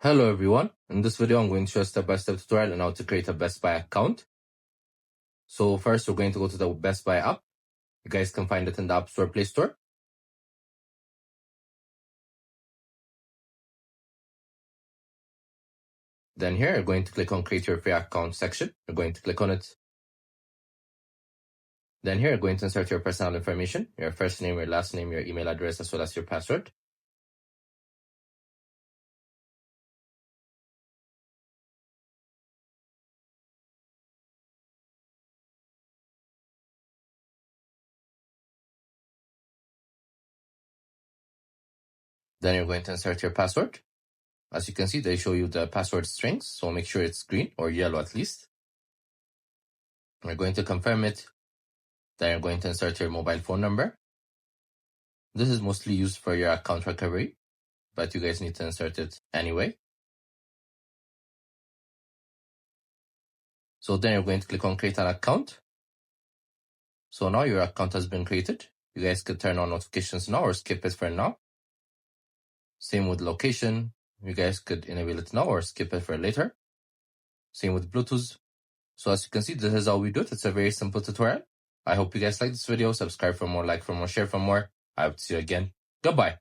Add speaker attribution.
Speaker 1: Hello everyone, in this video I'm going to show a step-by-step tutorial on how to create a Best Buy account. So first we're going to go to the Best Buy app. You guys can find it in the App Store, Play Store. Then here you're going to click on Create Your Free Account section. You're going to click on it. Then here you're going to insert your personal information, your first name, your last name, your email address, as well as your password. Then you're going to insert your password. As you can see, they show you the password strings, so make sure it's green or yellow at least. We're going to confirm it. Then you're going to insert your mobile phone number. This is mostly used for your account recovery, but you guys need to insert it anyway. So then you're going to click on Create an Account. So now your account has been created. You guys could turn on notifications now or skip it for now. Same with location. You guys could enable it now or skip it for later. Same with Bluetooth. So as you can see, this is how we do it. It's a very simple tutorial. I hope you guys like this video. Subscribe for more, like for more, share for more. I hope to see you again. Goodbye.